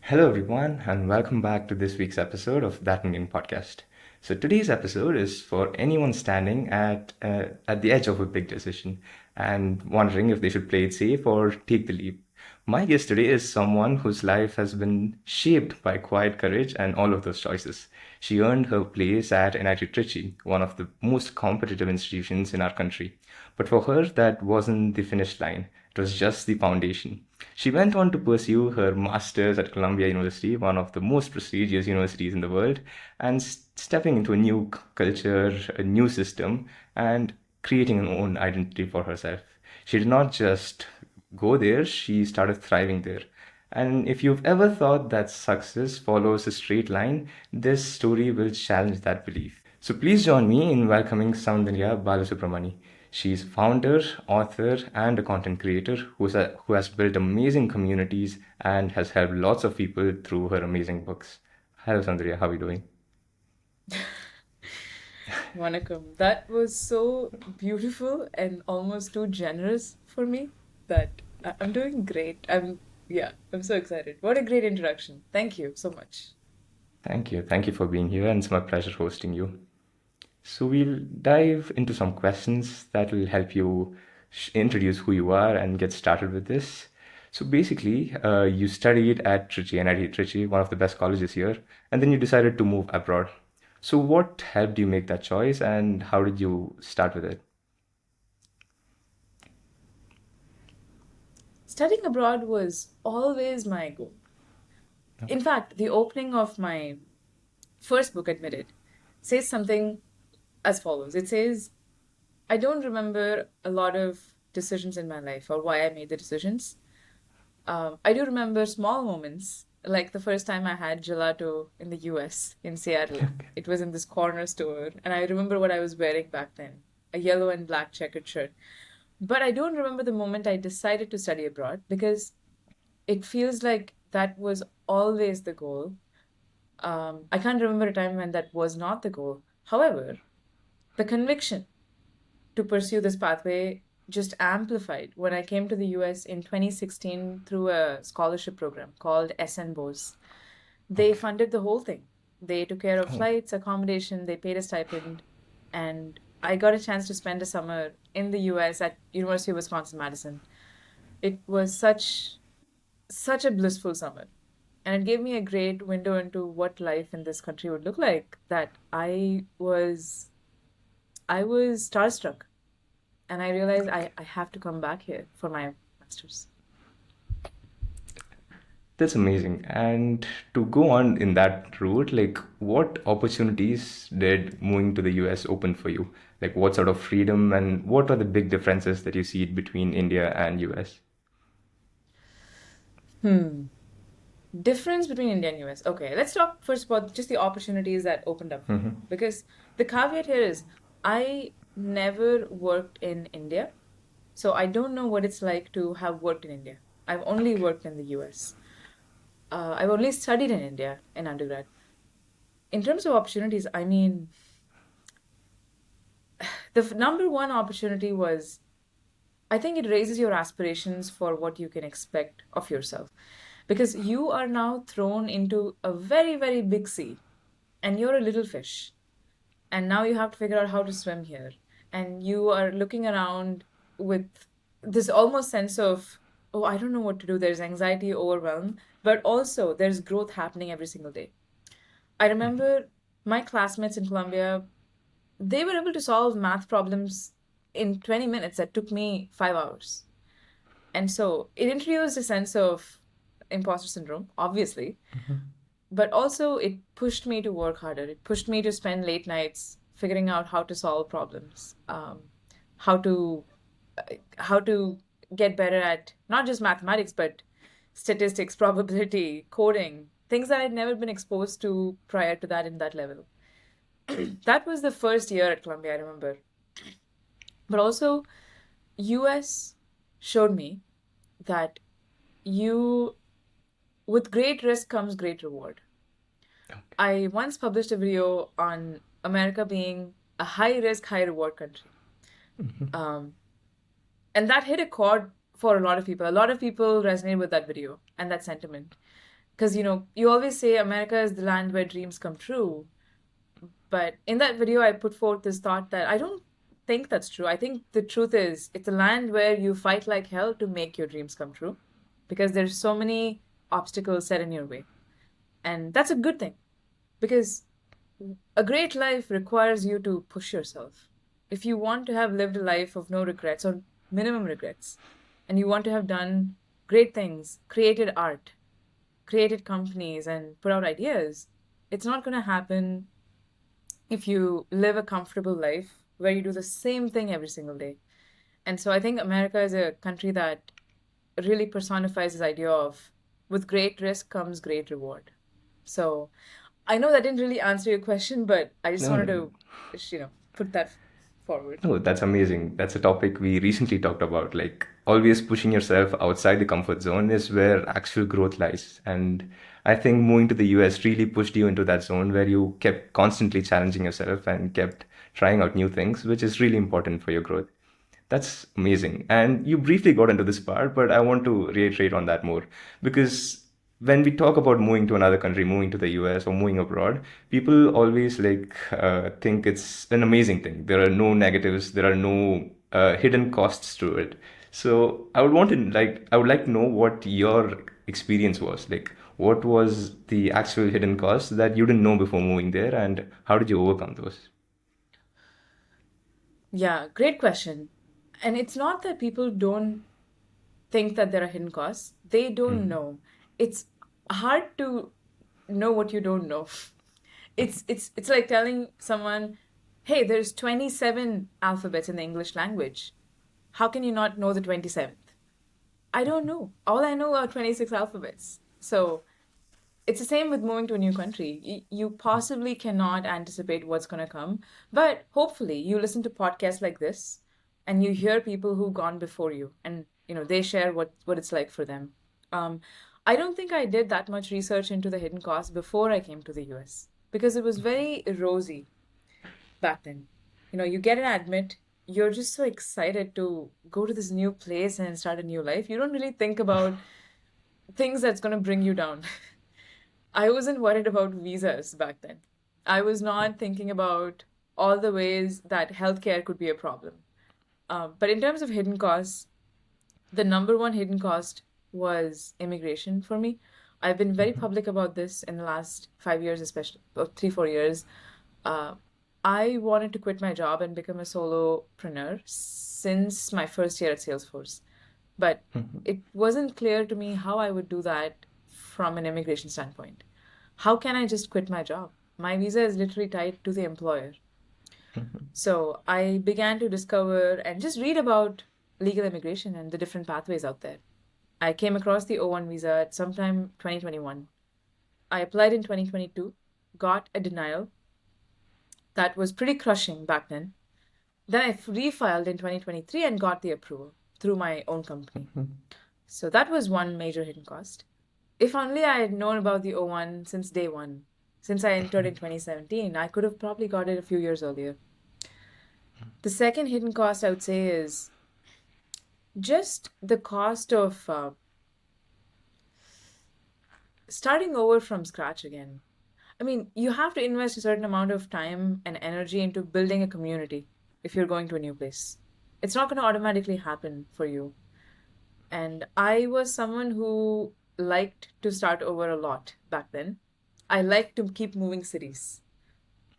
Hello, everyone, and welcome back to this week's episode of That Indian Podcast. So today's episode is for anyone standing at the edge of a big decision and wondering if they should play it safe or take the leap. My guest today is someone whose life has been shaped by quiet courage and all of those choices. She earned her place at NIT Trichy, one of the most competitive institutions in our country. But for her, that wasn't the finish line. It was just the foundation. She went on to pursue her master's at Columbia University, one of the most prestigious universities in the world, and stepping into a new culture, a new system, and creating an own identity for herself. She did not just go there, she started thriving there. And if you've ever thought that success follows a straight line, this story will challenge that belief. So please join me in welcoming Soundarya Balasubramani. She's founder, author, and a content creator who has built amazing communities and has helped lots of people through her amazing books. Hello, Soundarya. How are you doing? Vanakkam. That was so beautiful and almost too generous for me that I'm doing great. I'm so excited. What a great introduction. Thank you so much. Thank you. Thank you for being here, and it's my pleasure hosting you. So we'll dive into some questions that will help you introduce who you are and get started with this. So basically, you studied at Trichy, NIT Trichy, one of the best colleges here, and then you decided to move abroad. So what helped you make that choice, and how did you start with it? Studying abroad was always my goal. In fact, the opening of my first book, Admitted, says something as follows. It says, I don't remember a lot of decisions in my life or why I made the decisions. I do remember small moments, like the first time I had gelato in the US, in Seattle. It was in this corner store, and I remember what I was wearing back then, a yellow and black checkered shirt. But I don't remember the moment I decided to study abroad because it feels like that was always the goal. I can't remember a time when that was not the goal. However, the conviction to pursue this pathway just amplified when I came to the US in 2016 through a scholarship program called SN Bose. They Okay. funded the whole thing. They took care of Oh, flights, accommodation, they paid a stipend, and I got a chance to spend a summer in the US at University of Wisconsin-Madison. It was such a blissful summer. And it gave me a great window into what life in this country would look like that I was starstruck and I realized I have to come back here for my master's. that's amazing. And to go on in that route, like what opportunities did moving to the US open for you? Like what sort of freedom and what are the big differences that you see between India and US? Hmm. Difference between India and US. Okay, let's talk first about just the opportunities that opened up for me. Because the caveat here is I never worked in India, so I don't know what it's like to have worked in India. I've only Okay. worked in the US. I've only studied in India in undergrad. In terms of opportunities, I mean, the number one opportunity was I think it raises your aspirations for what you can expect of yourself. Because you are now thrown into a very, very big sea and you're a little fish. And now you have to figure out how to swim here. And you are looking around with this almost sense of, oh, I don't know what to do. There's anxiety, overwhelm, but also there's growth happening every single day. I remember my classmates in Colombia, they were able to solve math problems in 20 minutes that took me 5 hours. And so it introduced a sense of imposter syndrome, obviously, but also it pushed me to work harder. It pushed me to spend late nights figuring out how to solve problems, how to how to get better at not just mathematics but statistics, probability, coding, things that I'd never been exposed to prior to that in that level. That was the first year at Columbia, I remember. But also, US showed me that you with great risk comes great reward. I once published a video on America being a high risk, high reward country. Um, and that hit a chord for a lot of people. A lot of people resonate with that video and that sentiment. Because, you always say America is the land where dreams come true. But in that video, I put forth this thought that I don't think that's true. I think the truth is it's a land where you fight like hell to make your dreams come true because there's so many obstacles set in your way. And that's a good thing because a great life requires you to push yourself. If you want to have lived a life of no regrets or minimum regrets, and you want to have done great things, created art, created companies, and put out ideas, it's not going to happen if you live a comfortable life where you do the same thing every single day. And so I think America is a country that really personifies this idea of with great risk comes great reward. So I know that didn't really answer your question, but I just No, wanted no, to, put that forward. no, that's amazing. That's a topic we recently talked about. Like, always pushing yourself outside the comfort zone is where actual growth lies. And I think moving to the US really pushed you into that zone where you kept constantly challenging yourself and kept trying out new things, which is really important for your growth. That's amazing. And you briefly got into this part, but I want to reiterate on that more because when we talk about moving to another country, moving to the US or moving abroad, people always think it's an amazing thing. There are no negatives, there are no hidden costs to it. So I would like to know what your experience was. Like, what was the actual hidden costs that you didn't know before moving there, and how did you overcome those? Yeah, great question. And it's not that people don't think that there are hidden costs, they don't know. It's hard to know what you don't know. It's like telling someone, "Hey, there's 27 alphabets in the English language. How can you not know the 27th?" I don't know. All I know are 26 alphabets. So it's the same with moving to a new country. You possibly cannot anticipate what's going to come, but hopefully you listen to podcasts like this and you hear people who've gone before you and they share what it's like for them. Um, I don't think I did that much research into the hidden costs before I came to the US because it was very rosy back then. You get an admit, you're just so excited to go to this new place and start a new life. You don't really think about things that's going to bring you down. I wasn't worried about visas back then. I was not thinking about all the ways that healthcare could be a problem. But in terms of hidden costs, the number one hidden cost was immigration for me. I've been very public about this in the last 5 years, especially, or 3, 4 years. Uh, I wanted to quit my job and become a solopreneur since my first year at Salesforce. But it wasn't clear to me how I would do that from an immigration standpoint. How can I just quit my job? My visa is literally tied to the employer. So I began to discover and just read about legal immigration and the different pathways out there. I came across the O1 visa at sometime 2021. I applied in 2022, got a denial that was pretty crushing back then. Then I refiled in 2023 and got the approval through my own company. So that was one major hidden cost. If only I had known about the O1 since day one, since I entered in 2017, I could have probably got it a few years earlier. The second hidden cost I would say is just the cost of starting over from scratch again. I mean, you have to invest a certain amount of time and energy into building a community if you're going to a new place. It's not going to automatically happen for you. And I was someone who liked to start over a lot back then. I liked to keep moving cities.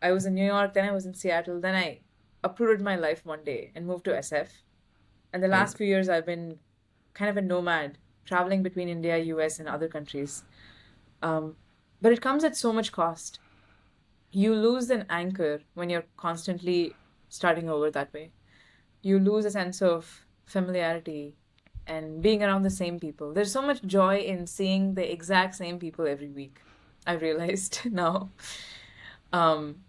I was in New York, then I was in Seattle, then I uprooted my life one day and moved to SF. And the last Okay. few years, I've been kind of a nomad, traveling between India, US, and other countries. Um, but it comes at so much cost. You lose an anchor when you're constantly starting over that way. You lose a sense of familiarity and being around the same people. There's so much joy in seeing the exact same people every week. I've realized now. Um,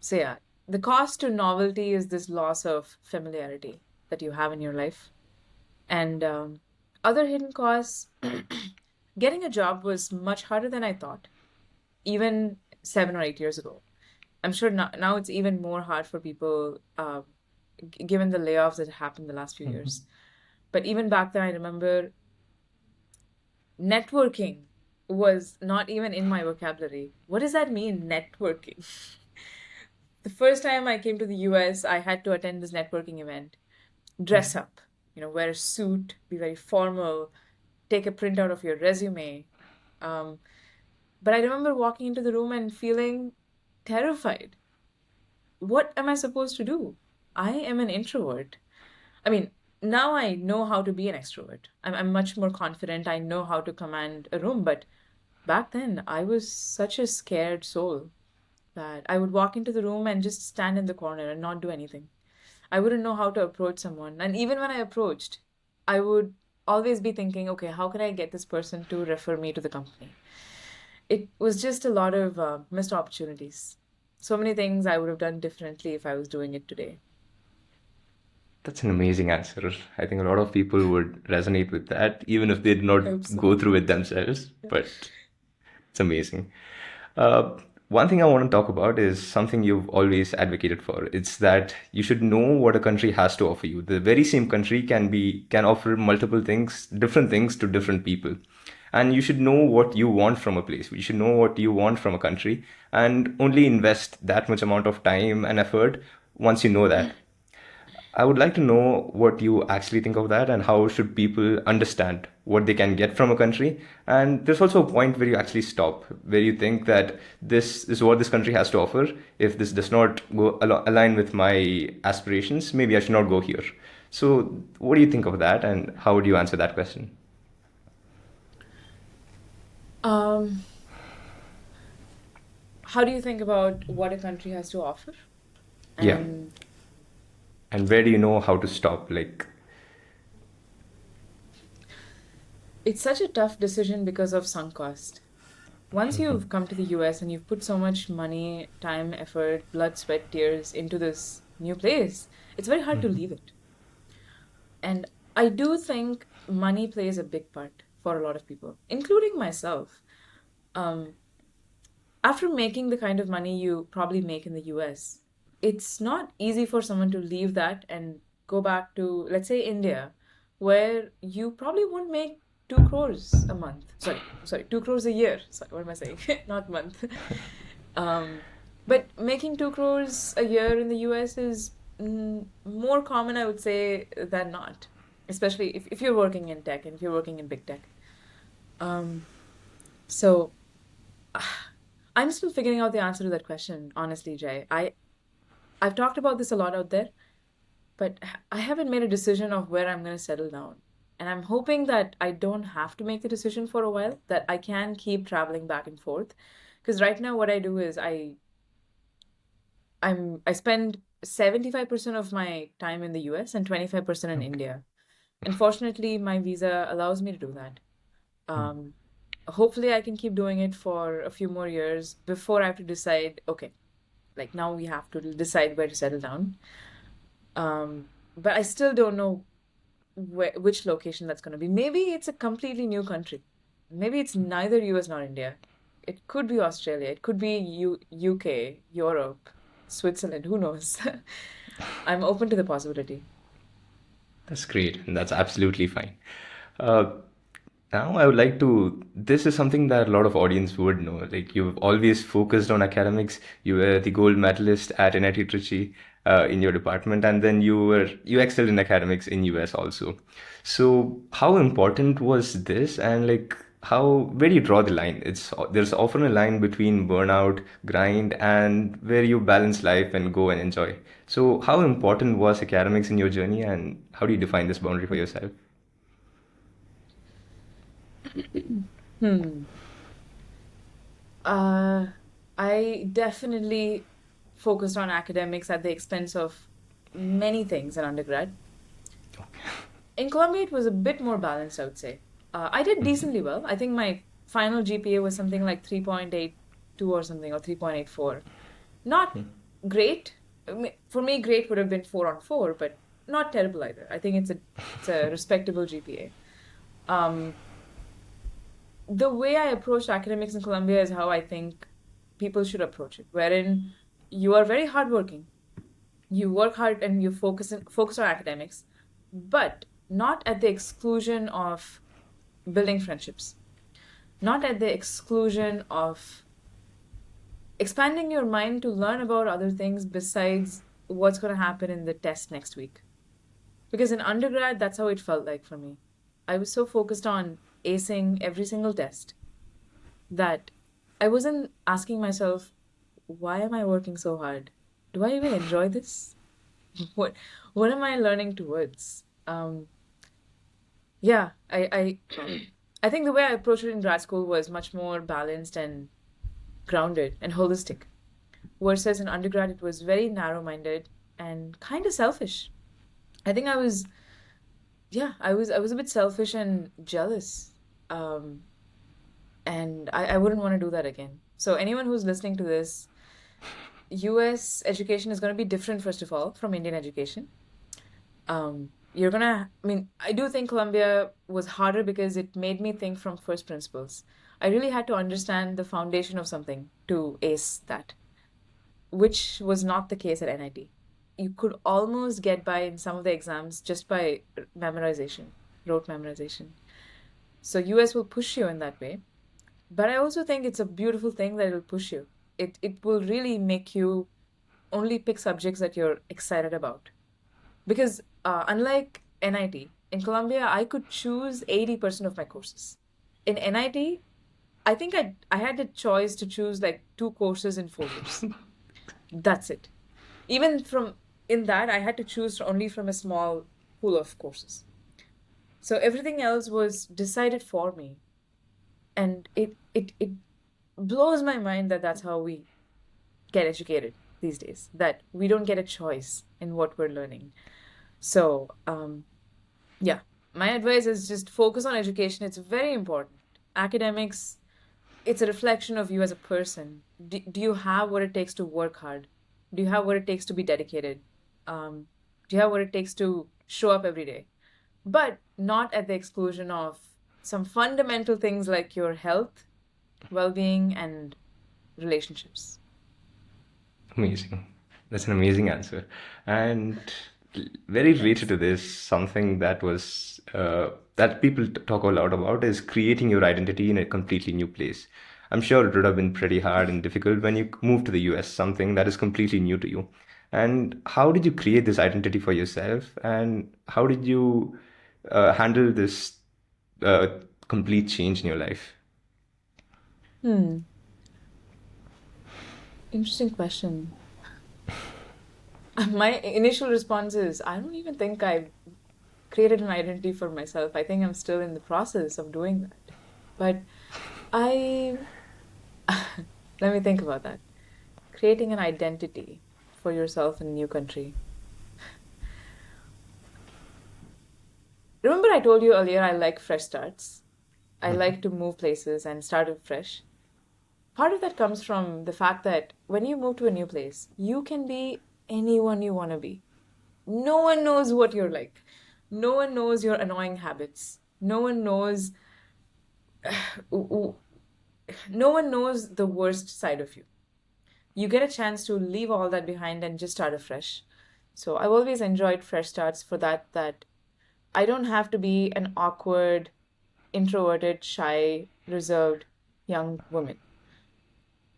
so yeah, the cost to novelty is this loss of familiarity that you have in your life. And other hidden costs, getting a job was much harder than I thought, even 7 or 8 years ago. I'm sure now it's even more hard for people, given the layoffs that happened the last few years. But even back then, I remember networking. was not even in my vocabulary. What does that mean, networking? The first time I came to the US, I had to attend this networking event, dress up, wear a suit, be very formal, take a printout of your resume. Um, but I remember walking into the room and feeling terrified. What am I supposed to do? I am an introvert. I mean, now I know how to be an extrovert. I'm much more confident. I know how to command a room. But back then, I was such a scared soul that I would walk into the room and just stand in the corner and not do anything. I wouldn't know how to approach someone. And even when I approached, I would always be thinking, okay, how can I get this person to refer me to the company? It was just a lot of missed opportunities. So many things I would have done differently if I was doing it today. That's an amazing answer. I think a lot of people would resonate with that, even if they did I hope not so. go through it themselves. But it's amazing. One thing I want to talk about is something you've always advocated for. It's that you should know what a country has to offer you. The very same country can offer multiple things, different things to different people. And you should know what you want from a place. You should know what you want from a country and only invest that much amount of time and effort once you know that. I would like to know what you actually think of that and how should people understand what they can get from a country. And there's also a point where you actually stop, where you think that this is what this country has to offer. If this does not align with my aspirations, maybe I should not go here. So, what do you think of that, and how would you answer that question? Um, how do you think about what a country has to offer? Yeah. And And where do you know how to stop? Like, it's such a tough decision because of sunk cost. Once you've come to the US and you've put so much money, time, effort, blood, sweat, tears into this new place, it's very hard to leave it. And I do think money plays a big part for a lot of people, including myself. Um, After making the kind of money you probably make in the US, it's not easy for someone to leave that and go back to, let's say, India, where you probably won't make 2 crores a month. Sorry, 2 crores a year. Sorry, what am I saying? Not month. Um, but making 2 crores a year in the US is more common, I would say, than not, especially if you're working in tech and if you're working in big tech. Um, so I'm still figuring out the answer to that question, honestly, Jay. I've talked about this a lot out there, but I haven't made a decision of where I'm going to settle down. And I'm hoping that I don't have to make the decision for a while, that I can keep traveling back and forth. Because right now what I do is I spend 75% of my time in the US and 25% in okay. India. And fortunately, my visa allows me to do that. Um, Hopefully I can keep doing it for a few more years before I have to decide, okay, like now we have to decide where to settle down. But I still don't know which location that's going to be. Maybe it's a completely new country. Maybe it's neither US nor India. It could be Australia. It could be UK, Europe, Switzerland. Who knows? I'm open to the possibility. That's great, and that's absolutely fine. Uh, Now, I would like to. This is something that a lot of audience would know. Like, you've always focused on academics. You were the gold medalist at NIT Trichy in your department, and then you excelled in academics in US also. So, how important was this, and like, how where do you draw the line? There's often a line between burnout, grind, and where you balance life and go and enjoy. So, how important was academics in your journey, and how do you define this boundary for yourself? Hmm. Uh, I definitely focused on academics at the expense of many things in undergrad. In Colombia, it was a bit more balanced, I would say. I did decently well. I think my final GPA was something like 3.82 or something, or 3.84. Not great. For me, great would have been 4 on 4, but not terrible either. I think it's a respectable GPA. The way I approached academics in Colombia is how I think people should approach it, wherein you are very hardworking. You work hard and you focus on academics, but not at the exclusion of building friendships, not at the exclusion of expanding your mind to learn about other things besides what's going to happen in the test next week. Because in undergrad, that's how it felt like for me. I was so focused on acing every single test that I wasn't asking myself, why am I working so hard? Do I even enjoy this? What what am I learning towards? Yeah, I think the way I approached it in grad school was much more balanced and grounded and holistic. Versus in undergrad, it was very narrow-minded and kind of selfish. I think I was a bit selfish and jealous. Um, and I wouldn't want to do that again. So anyone who's listening to this, US education is going to be different, first of all, from Indian education. I mean, I do think Columbia was harder because it made me think from first principles. I really had to understand the foundation of something to ace that, which was not the case at NIT. You could almost get by in some of the exams just by memorization, rote memorization. So US will push you in that way. But I also think it's a beautiful thing that it'll push you. It will really make you only pick subjects that you're excited about. Because unlike NIT, in Columbia, I could choose 80% of my courses. In NIT, I think I had the choice to choose like 2 courses in 4 years. That's it. Even from in that, I had to choose only from a small pool of courses. So everything else was decided for me. And it blows my mind that that's how we get educated these days, that we don't get a choice in what we're learning. So, yeah, my advice is just focus on education. It's very important. Academics, it's a reflection of you as a person. Do you have what it takes to work hard? Do you have what it takes to be dedicated? Do you have what it takes to show up every day? But not at the exclusion of some fundamental things like your health, well-being, and relationships. Amazing. That's an amazing answer. And very related Thanks. to this, something that was that people talk a lot about is creating your identity in a completely new place. I'm sure it would have been pretty hard and difficult when you moved to the US, something that is completely new to you. And how did you create this identity for yourself? And how did you handle this uh, complete change in your life? Hmm. Interesting question. My initial response is I don't even think I've created an identity for myself. I think I'm still in the process of doing that. But I, let me think about that. Creating an identity for yourself in a new country. Remember, I told you earlier I like fresh starts. I like to move places and start afresh. Part of that comes from the fact that when you move to a new place, you can be anyone you want to be. No one knows what you're like. No one knows your annoying habits. No one knows the worst side of you. You get a chance to leave all that behind and just start afresh. So I've always enjoyed fresh starts for that I don't have to be an awkward, introverted, shy, reserved young woman.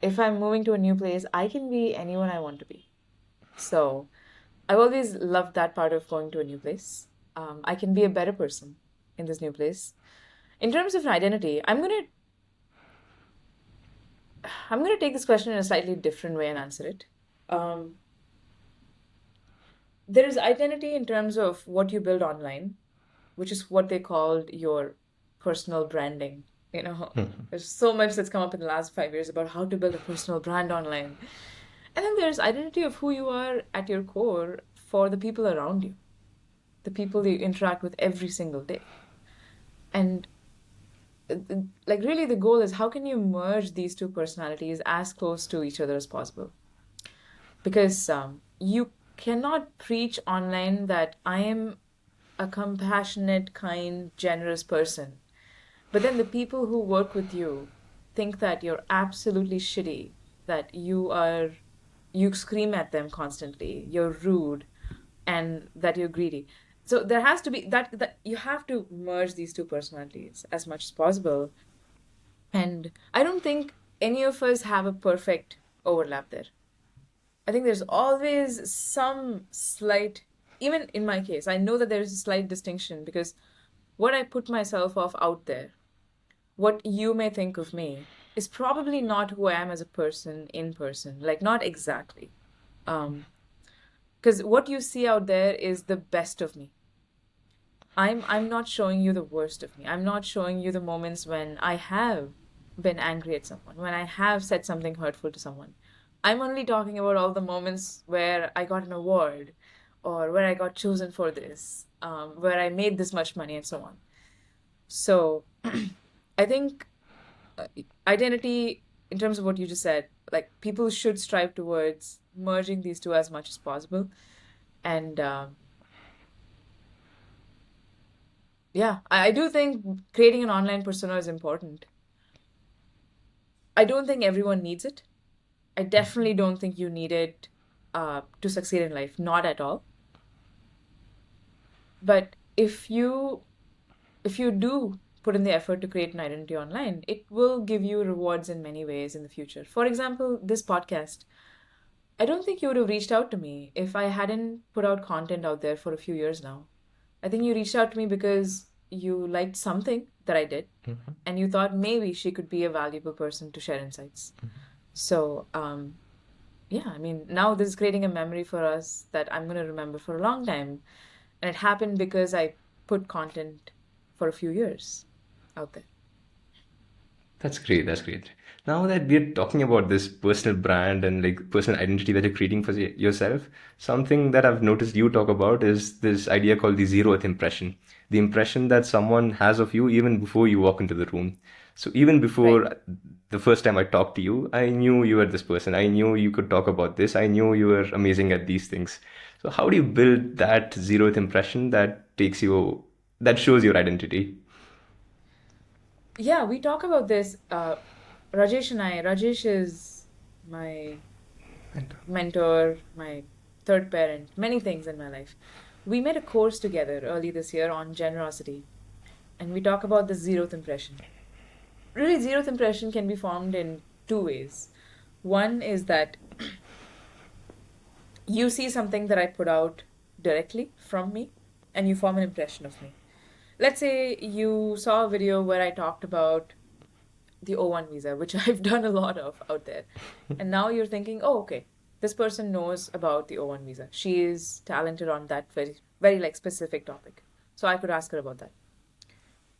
If I'm moving to a new place, I can be anyone I want to be. So I've always loved that part of going to a new place. I can be a better person in this new place. In terms of an identity, I'm gonna take this question in a slightly different way and answer it. Um, there is identity in terms of what you build online, which is what they called your personal branding. There's so much that's come up in the last 5 years about how to build a personal brand online. And then there's identity of who you are at your core for the people around you, the people you interact with every single day. And like really the goal is how can you merge these two personalities as close to each other as possible? Because you cannot preach online that I am a compassionate, kind, generous person. But then the people who work with you think that you're absolutely shitty, that you scream at them constantly, you're rude, and that you're greedy. So there has to be that you have to merge these two personalities as much as possible. And I don't think any of us have a perfect overlap there. I think there's always some slight, even in my case, I know that there's a slight distinction because what I put myself off out there, what you may think of me, is probably not who I am as a person in person. Like, not exactly. Because what you see out there is the best of me. I'm not showing you the worst of me. I'm not showing you the moments when I have been angry at someone, when I have said something hurtful to someone. I'm only talking about all the moments where I got an award or where I got chosen for this, where I made this much money and so on. So I think identity, in terms of what you just said, like people should strive towards merging these two as much as possible. And yeah, I do think creating an online persona is important. I don't think everyone needs it. I definitely don't think you need it to succeed in life. Not at all. But if you do put in the effort to create an identity online, it will give you rewards in many ways in the future. For example, this podcast. I don't think you would have reached out to me if I hadn't put out content out there for a few years now. I think you reached out to me because you liked something that I did and you thought maybe she could be a valuable person to share insights. So, yeah, I mean, now this is creating a memory for us that I'm going to remember for a long time. And it happened because I put content for a few years out there. That's great. That's great. Now that we're talking about this personal brand and like personal identity that you're creating for yourself, something that I've noticed you talk about is this idea called the zeroth impression. The impression that someone has of you even before you walk into the room. So even Right. before the first time I talked to you, I knew you were this person. I knew you could talk about this. I knew you were amazing at these things. So how do you build that zeroth impression that takes you, that shows your identity? Yeah, we talk about this. Rajesh and I, Rajesh is my And mentor, my third parent, many things in my life. We made a course together early this year on generosity, and we talk about the zeroth impression. Really, zeroth impression can be formed in two ways. One is that you see something that I put out directly from me, and you form an impression of me. Let's say you saw a video where I talked about the O1 visa, which I've done a lot of out there. And now you're thinking, oh, okay, this person knows about the O1 visa. She is talented on that very, very like specific topic. So I could ask her about that.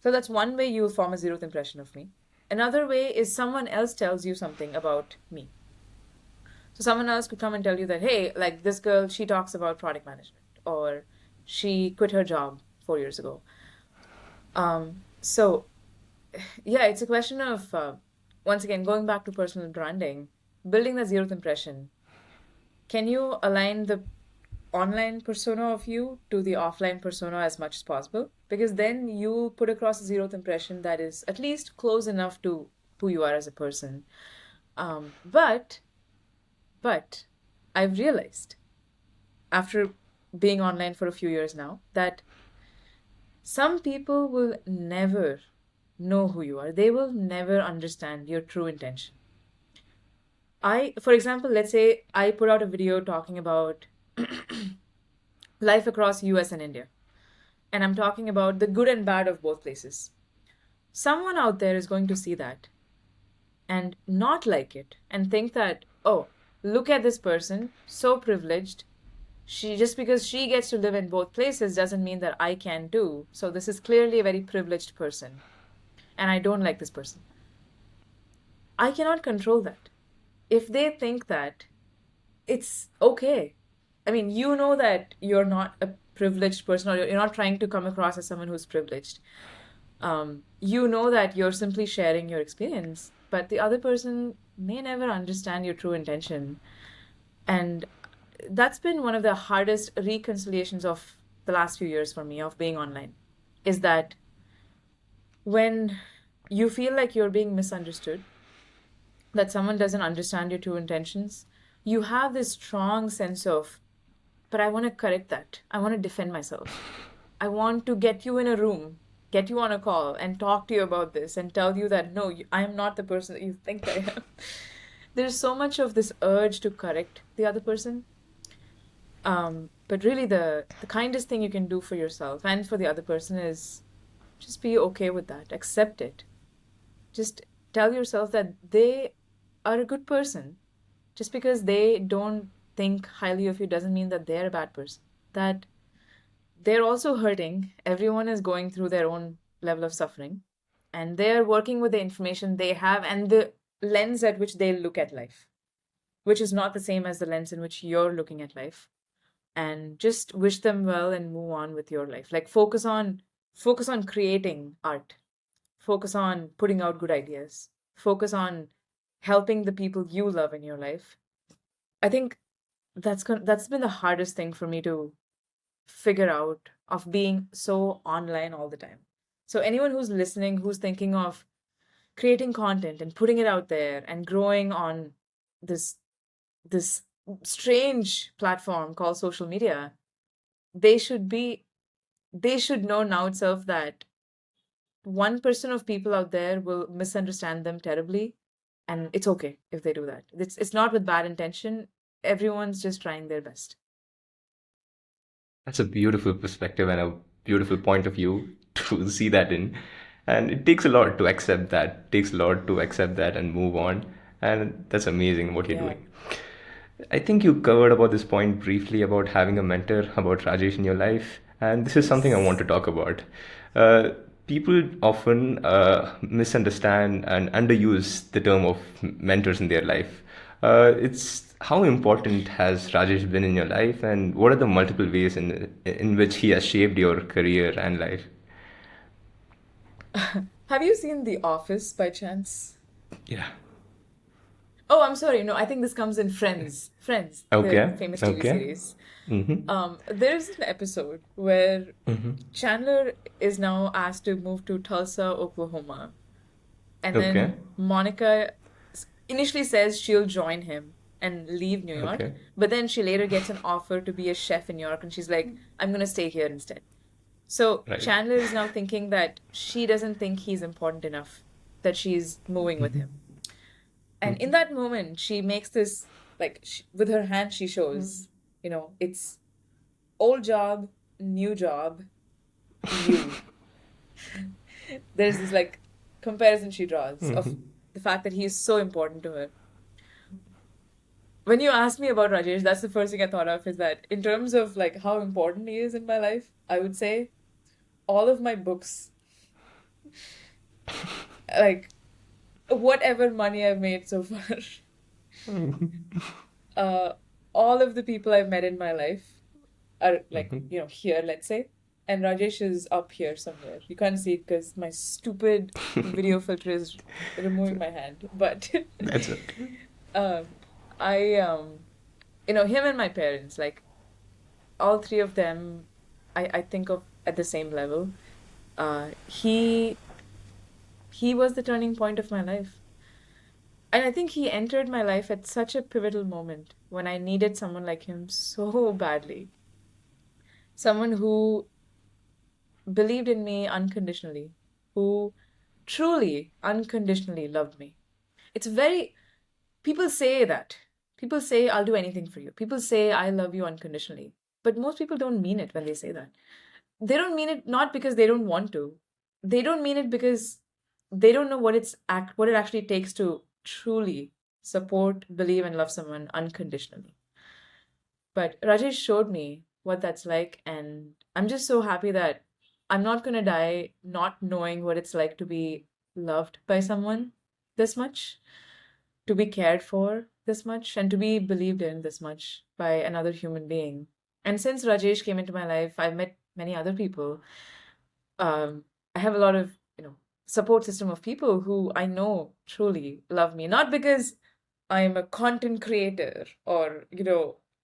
So that's one way you'll form a zeroth impression of me. Another way is someone else tells you something about me. So someone else could come and tell you that, hey, like this girl, she talks about product management, or she quit her job 4 years ago. So yeah, it's a question of once again going back to personal branding, building the zeroth impression. Can you align the online persona of you to the offline persona as much as possible? Because then you put across a zeroth impression that is at least close enough to who you are as a person. Um, but but I've realized after being online for a few years now that some people will never know who you are. They will never understand your true intention. For example, let's say I put out a video talking about life across US and India, and I'm talking about the good and bad of both places. Someone out there is going to see that and not like it and think that, oh, look at this person, so privileged. She just because she gets to live in both places doesn't mean that I can too. So this is clearly a very privileged person, and I don't like this person. I cannot control that. If they think that, it's okay. I mean, you know that you're not a privileged person or you're not trying to come across as someone who's privileged. You know that you're simply sharing your experience, but the other person may never understand your true intention. And that's been one of the hardest reconciliations of the last few years for me of being online is that when you feel like you're being misunderstood, that someone doesn't understand your true intentions, you have this strong sense of, but I want to correct that. I want to defend myself. I want to get you in a room get you on a call and talk to you about this and tell you that no, I am not the person that you think I am. There's so much of this urge to correct the other person. But really, the kindest thing you can do for yourself and for the other person is just be okay with that. Accept it. Just tell yourself that they are a good person. Just because they don't think highly of you doesn't mean that they're a bad person. That they're also hurting. Everyone is going through their own level of suffering, and they're working with the information they have and the lens at which they look at life, which is not the same as the lens in which you're looking at life. And just wish them well and move on with your life. Like focus on creating art. Focus on putting out good ideas. Focus on helping the people you love in your life. I think that's been the hardest thing for me to figure out of being so online all the time. So anyone who's listening, who's thinking of creating content and putting it out there and growing on this this strange platform called social media, they should be they should know now itself that 1% of people out there will misunderstand them terribly, and it's okay if they do that. It's not with bad intention. Everyone's just trying their best. That's a beautiful perspective and a beautiful point of view to see that in. And it takes a lot to accept that. It takes a lot to accept that and move on. And that's amazing what you're Yeah. doing. I think you covered about this point briefly about having a mentor, about Rajesh in your life, and this is something I want Yes. to talk about. Uh, People often misunderstand and underuse the term of mentors in their life. It's how important has Rajesh been in your life, and what are the multiple ways in which he has shaped your career and life? Have you seen The Office by chance? Yeah. Oh, I'm sorry. No, I think this comes in Friends. Friends, the Okay. famous TV Okay. series. Mm-hmm. There's an episode where Chandler is now asked to move to Tulsa, Oklahoma. And Okay. then Monica initially says she'll join him and leave New York. Okay. But then she later gets an offer to be a chef in New York. And she's like, I'm going to stay here instead. So Right. Chandler is now thinking that she doesn't think he's important enough, that she's moving with him. And in that moment, she makes this, like, with her hand, she shows, it's old job, new job, you. There's this, like, comparison she draws of the fact that he is so important to her. When you asked me about Rajesh, that's the first thing I thought of is that in terms of, like, how important he is in my life, I would say all of my books, like, whatever money I've made so far, uh, all of the people I've met in my life are like, here, let's say. And Rajesh is up here somewhere. You can't see it because my stupid video filter is removing my hand. But That's okay. um, him and my parents, like all three of them, I think of at the same level. He was the turning point of my life. And I think he entered my life at such a pivotal moment when I needed someone like him so badly. Someone who believed in me unconditionally, who truly unconditionally loved me. It's very, people say that. People say, I'll do anything for you. People say, I love you unconditionally. But most people don't mean it when they say that. They don't mean it not because they don't want to. They don't mean it because they don't know what it actually takes to truly support, believe, and love someone unconditionally. But Rajesh showed me what that's like, and I'm just so happy that I'm not going to die not knowing what it's like to be loved by someone this much, to be cared for this much, and to be believed in this much by another human being. And since Rajesh came into my life, I've met many other people. I have a lot of, support system of people who I know truly love me, not because I'm a content creator or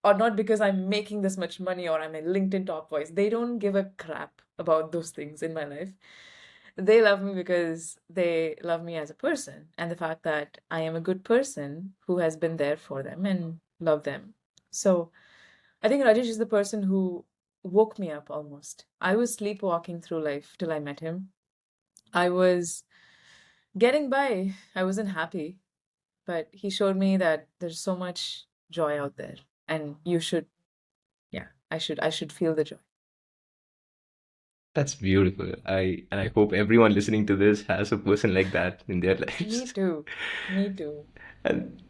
not because I'm making this much money or I'm a LinkedIn top voice. They don't give a crap about those things in my life. They love me because they love me as a person and the fact that I am a good person who has been there for them and love them. So I think Rajesh is the person who woke me up almost. I was sleepwalking through life till I met him. I was getting by. I wasn't happy, but he showed me that there's so much joy out there, and you should, yeah, I should feel the joy. That's beautiful. I hope everyone listening to this has a person like that in their Me lives. too. Me too. And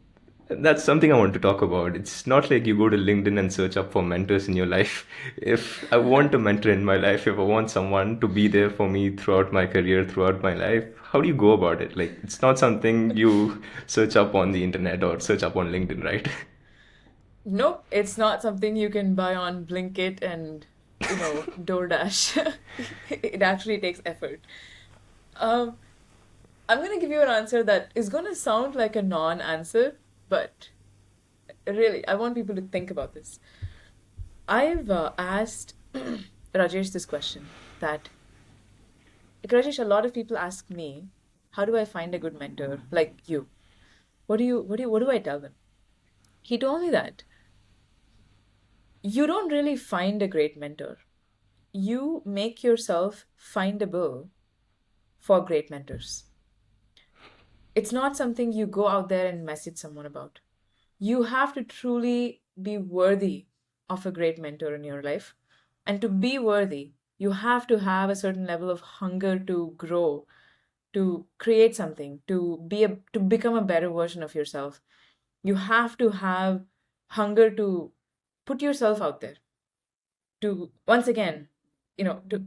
that's something I want to talk about. It's not like you go to LinkedIn and search up for mentors in your life. If I want a mentor in my life, if I want someone to be there for me throughout my career, throughout my life, how do you go about it? Like, it's not something you search up on the internet or search up on LinkedIn, right? Nope, it's not something you can buy on Blinkit and, DoorDash. It actually takes effort. Um, I'm gonna give you an answer that is gonna sound like a non-answer, but really, I want people to think about this. I've asked Rajesh this question that, Rajesh, a lot of people ask me, how do I find a good mentor like you? What do I tell them? He told me that you don't really find a great mentor. You make yourself findable for great mentors. It's not something you go out there and message someone about. You have to truly be worthy of a great mentor in your life. And to be worthy, you have to have a certain level of hunger to grow, to create something, to become a better version of yourself. You have to have hunger to put yourself out there. To once again, to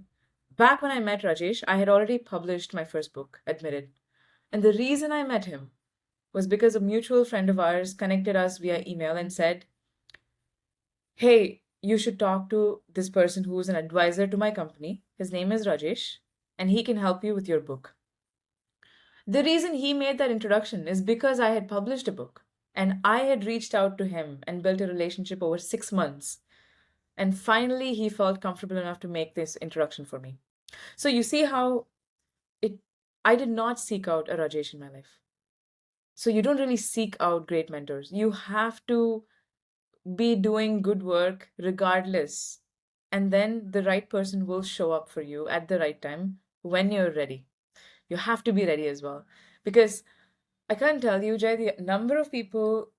back when I met Rajesh, I had already published my first book, Admitted. And the reason I met him was because a mutual friend of ours connected us via email and said, hey, you should talk to this person who is an advisor to my company. His name is Rajesh, and he can help you with your book. The reason he made that introduction is because I had published a book and I had reached out to him and built a relationship over 6 months. And finally, he felt comfortable enough to make this introduction for me. So you see how it I did not seek out a Rajesh in my life. So you don't really seek out great mentors. You have to be doing good work regardless. And then the right person will show up for you at the right time when you're ready. You have to be ready as well. Because I can't tell you, Jay, the number of people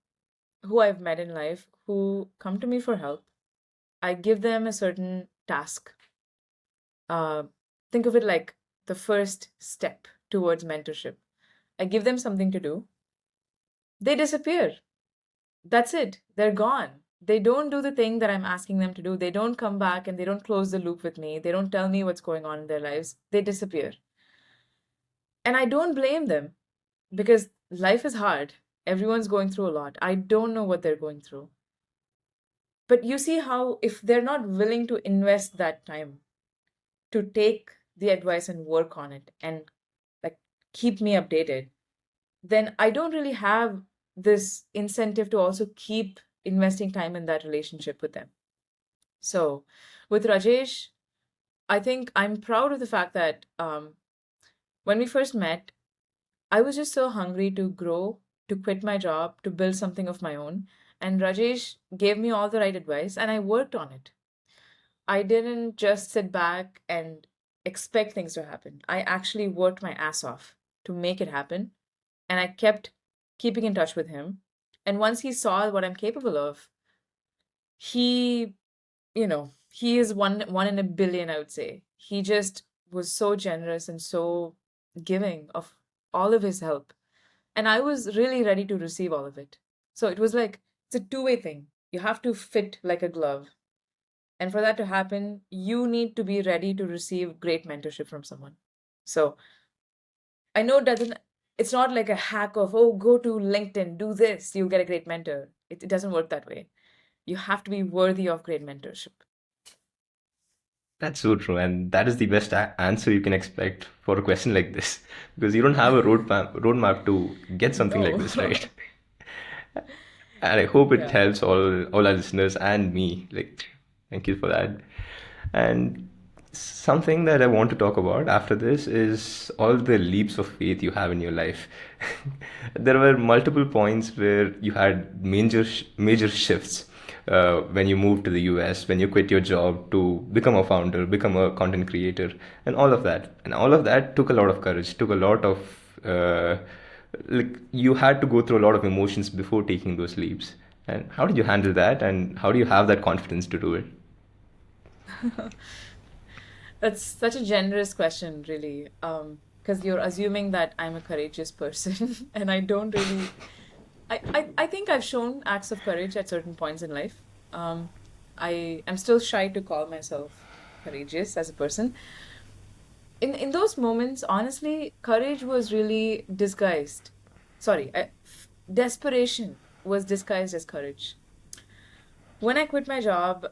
who I've met in life who come to me for help. I give them a certain task. Uh, think of it like the first step towards mentorship. I give them something to do. They disappear. That's it. They're gone. They don't do the thing that I'm asking them to do. They don't come back and they don't close the loop with me. They don't tell me what's going on in their lives. They disappear. And I don't blame them because life is hard. Everyone's going through a lot. I don't know what they're going through. But you see how, if they're not willing to invest that time to take the advice and work on it and like keep me updated, then I don't really have this incentive to also keep investing time in that relationship with them. So with Rajesh, I think I'm proud of the fact that when we first met, I was just so hungry to grow, to quit my job, to build something of my own. And Rajesh gave me all the right advice, and I worked on it. I didn't just sit back and expect things to happen. I actually worked my ass off to make it happen. And I kept keeping in touch with him. And once he saw what I'm capable of, he, he is one in a billion, I would say. He just was so generous and so giving of all of his help. And I was really ready to receive all of it. So it was like, it's a two-way thing. You have to fit like a glove. And for that to happen, you need to be ready to receive great mentorship from someone. So I know it's not like a hack of, oh, go to LinkedIn, do this, you'll get a great mentor. It doesn't work that way. You have to be worthy of great mentorship. That's so true, and that is the best answer you can expect for a question like this, because you don't have a roadmap to get something like this, No. right? And I hope it Yeah. helps all our listeners and me. Like, thank you for that. And something that I want to talk about after this is all the leaps of faith you have in your life. There were multiple points where you had major shifts. when you moved to the US, when you quit your job to become a founder, become a content creator, and all of that. And all of that took a lot of courage, took a lot of, like, you had to go through a lot of emotions before taking those leaps. And how did you handle that? And how do you have that confidence to do it? That's such a generous question, really. Because you're assuming that I'm a courageous person, and I don't really. I think I've shown acts of courage at certain points in life. Um, I am still shy to call myself courageous as a person. In those moments, honestly, courage was really disguised. Sorry, desperation was disguised as courage. When I quit my job,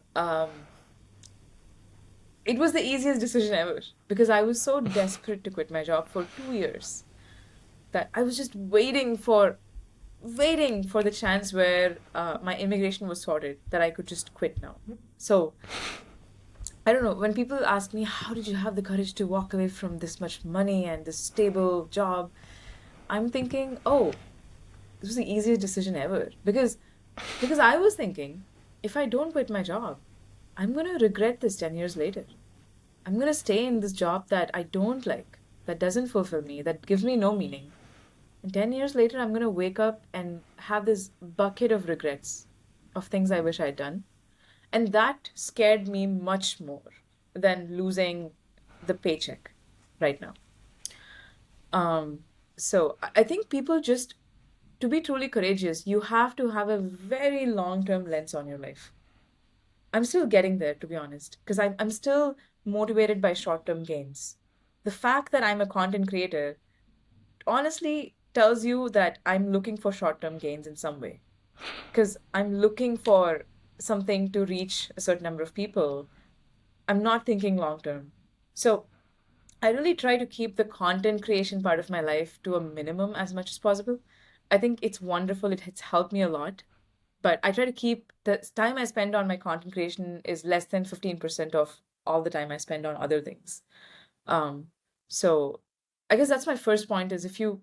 it was the easiest decision ever because I was so desperate to quit my job for 2 years that I was just waiting for the chance where my immigration was sorted that I could just quit now. So I don't know. When people ask me, how did you have the courage to walk away from this much money and this stable job? I'm thinking, oh, this was the easiest decision ever. Because I was thinking, if I don't quit my job, I'm going to regret this 10 years later. I'm going to stay in this job that I don't like, that doesn't fulfill me, that gives me no meaning. And 10 years later, I'm going to wake up and have this bucket of regrets of things I wish I'd done. And that scared me much more than losing the paycheck right now. So I think people just, to be truly courageous, you have to have a very long term lens on your life. I'm still getting there, to be honest, because I'm still motivated by short term gains. The fact that I'm a content creator honestly tells you that I'm looking for short term gains in some way, because I'm looking for something to reach a certain number of people. I'm not thinking long term. So I really try to keep the content creation part of my life to a minimum as much as possible. I think it's wonderful. It's helped me a lot. But I try to keep the time I spend on my content creation is less than 15% of all the time I spend on other things. Um, so I guess that's my first point is if you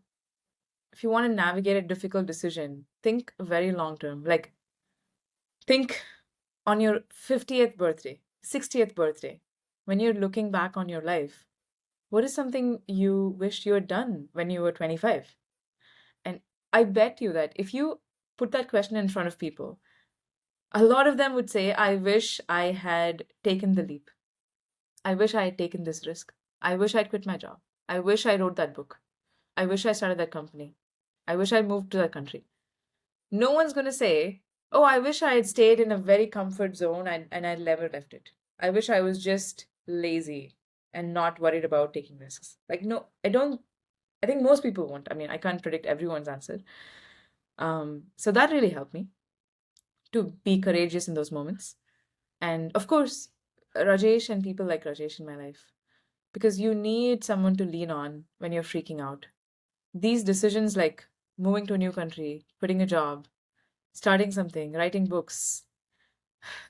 want to navigate a difficult decision, think very long term. Like think on your 50th birthday, 60th birthday, when you're looking back on your life, what is something you wished you had done when you were 25? And I bet you that if you put that question in front of people, a lot of them would say, I wish I had taken the leap. I wish I had taken this risk. I wish I'd quit my job. I wish I wrote that book. I wish I started that company. I wish I moved to that country. No one's going to say, oh, I wish I had stayed in a very comfort zone and I never left it. I wish I was just lazy and not worried about taking risks. Like, no, I don't. I think most people won't. I mean, I can't predict everyone's answer. So that really helped me to be courageous in those moments. And of course, Rajesh and people like Rajesh in my life, because you need someone to lean on when you're freaking out. These decisions like moving to a new country, quitting a job, starting something, writing books,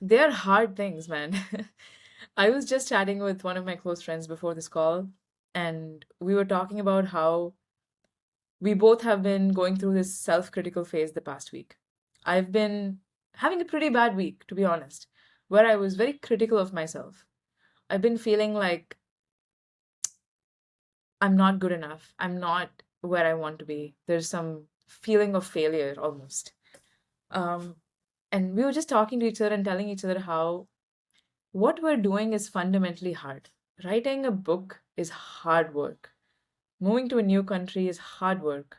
they're hard things, man. I was just chatting with one of my close friends before this call, and we were talking about how we both have been going through this self critical phase the past week. I've been having a pretty bad week, to be honest, where I was very critical of myself. I've been feeling like I'm not good enough. I'm not where I want to be. There's some feeling of failure almost. Um, and we were just talking to each other and telling each other how what we're doing is fundamentally hard. Writing a book is hard work. Moving to a new country is hard work.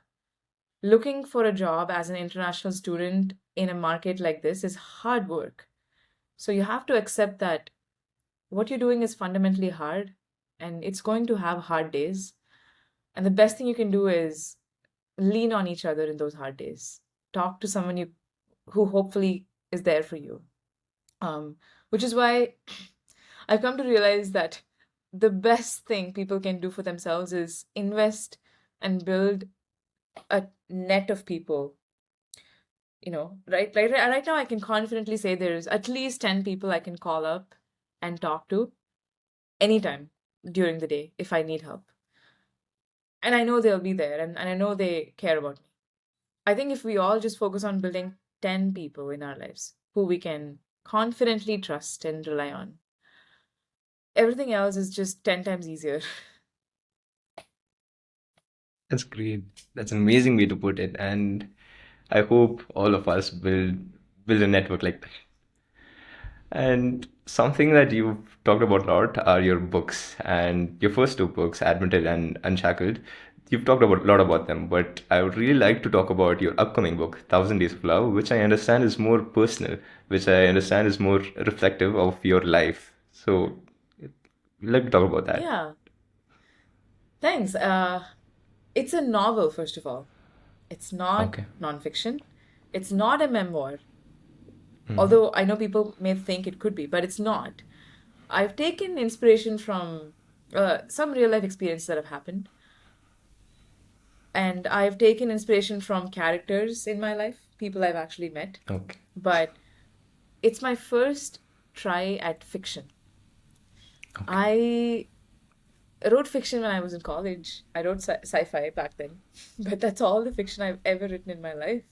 Looking for a job as an international student in a market like this is hard work. So you have to accept that what you're doing is fundamentally hard and it's going to have hard days. And the best thing you can do is lean on each other in those hard days. Talk to someone you who hopefully is there for you. Which is why I've come to realize that the best thing people can do for themselves is invest and build a net of people. Right now I can confidently say there's at least 10 people I can call up and talk to anytime during the day if I need help. And I know they'll be there and I know they care about me. I think if we all just focus on building 10 people in our lives who we can confidently trust and rely on. Everything else is just 10 times easier. That's great. That's an amazing way to put it. And I hope all of us build a network like that. And something that you've talked about a lot are your books. And your first two books, Admitted and Unshackled, you've talked about a lot about them. But I would really like to talk about your upcoming book, Thousand Days of Love, which I understand is more personal, which I understand is more reflective of your life. So let me talk about that. Yeah, thanks. It's a novel, first of all. It's not Okay. nonfiction. It's not a memoir, Hmm. although I know people may think it could be, but it's not. I've taken inspiration from some real life experiences that have happened, and I've taken inspiration from characters in my life, people I've actually met. Okay. But it's my first try at fiction. Okay. I wrote fiction when I was in college. I wrote sci-fi back then, but that's all the fiction I've ever written in my life.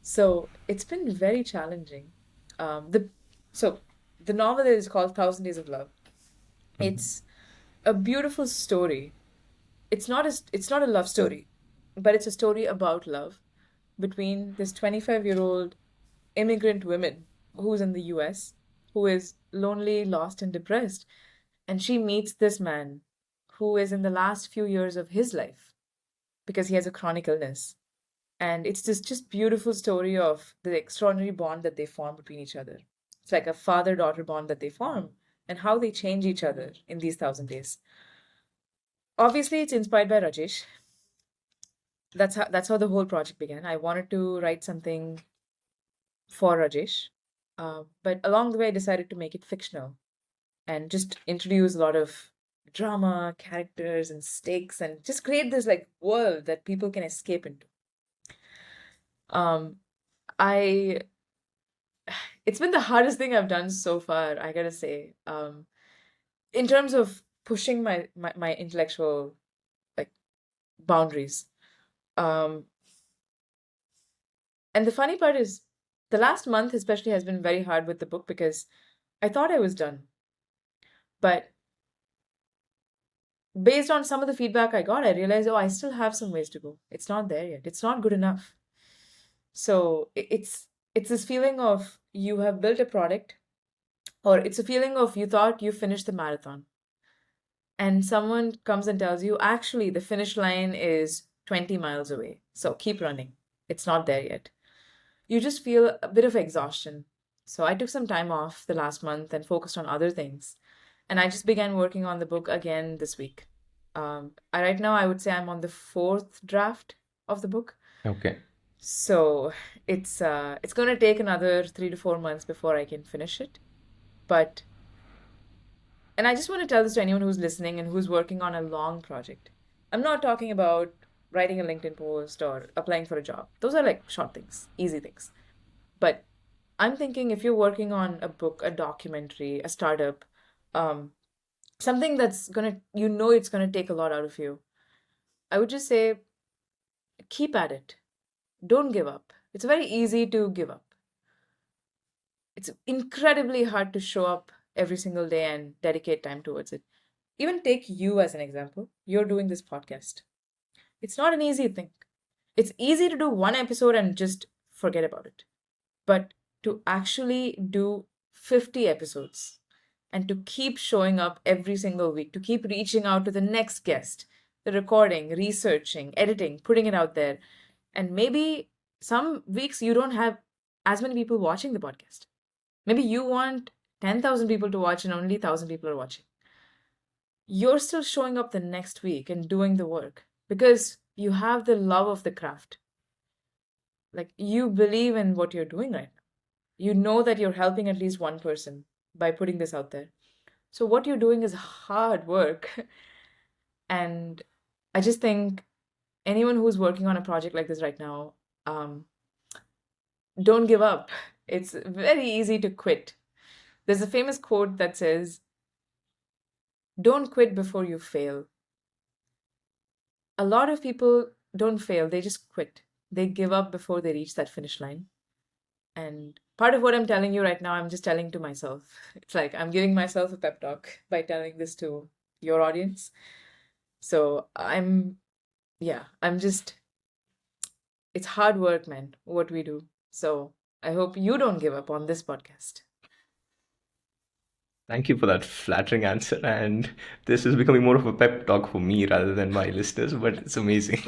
So it's been very challenging. The so the novel is called Thousand Days of Love. It's a beautiful story. It's not a love story, but it's a story about love between this 25-year-old immigrant woman who's in the US, who is lonely, lost, and depressed. And she meets this man who is in the last few years of his life because he has a chronic illness. And it's this just beautiful story of the extraordinary bond that they form between each other. It's like a father daughter bond that they form and how they change each other in these 1,000 days. Obviously, it's inspired by Rajesh. That's how the whole project began. I wanted to write something for Rajesh, but along the way, I decided to make it fictional and just introduce a lot of drama, characters, and stakes, and just create this like world that people can escape into. Um, I it's been the hardest thing I've done so far, I gotta say. In terms of pushing my intellectual like boundaries. Um, and the funny part is the last month especially has been very hard with the book because I thought I was done. But based on some of the feedback I got, I realized, oh, I still have some ways to go. It's not there yet. It's not good enough. So it's this feeling of you have built a product, or it's a feeling of you thought you finished the marathon, and someone comes and tells you, actually, the finish line is 20 miles away. So keep running. It's not there yet. You just feel a bit of exhaustion. So I took some time off the last month and focused on other things. And I just began working on the book again this week. Right now, I would say I'm on the fourth draft of the book. Okay. So it's going to take another 3 to 4 months before I can finish it. But and I just want to tell this to anyone who's listening and who's working on a long project. I'm not talking about writing a LinkedIn post or applying for a job. Those are like short things, easy things. But I'm thinking if you're working on a book, a documentary, a startup, um, something that's gonna, it's gonna take a lot out of you. I would just say keep at it. Don't give up. It's very easy to give up. It's incredibly hard to show up every single day and dedicate time towards it. Even take you as an example. You're doing this podcast. It's not an easy thing. It's easy to do one episode and just forget about it. But to actually do 50 episodes and to keep showing up every single week, to keep reaching out to the next guest, the recording, researching, editing, putting it out there. And maybe some weeks you don't have as many people watching the podcast. Maybe you want 10,000 people to watch and only 1,000 people are watching. You're still showing up the next week and doing the work because you have the love of the craft. Like you believe in what you're doing right now. You know that you're helping at least one person by putting this out there. So what you're doing is hard work. And I just think anyone who's working on a project like this right now, um, don't give up. It's very easy to quit. There's a famous quote that says, don't quit before you fail. A lot of people don't fail, they just quit. They give up before they reach that finish line. And part of what I'm telling you right now, I'm just telling to myself. It's like I'm giving myself a pep talk by telling this to your audience. So yeah, I'm just, it's hard work, man, what we do. So I hope you don't give up on this podcast. Thank you for that flattering answer. And this is becoming more of a pep talk for me rather than my listeners, but it's amazing.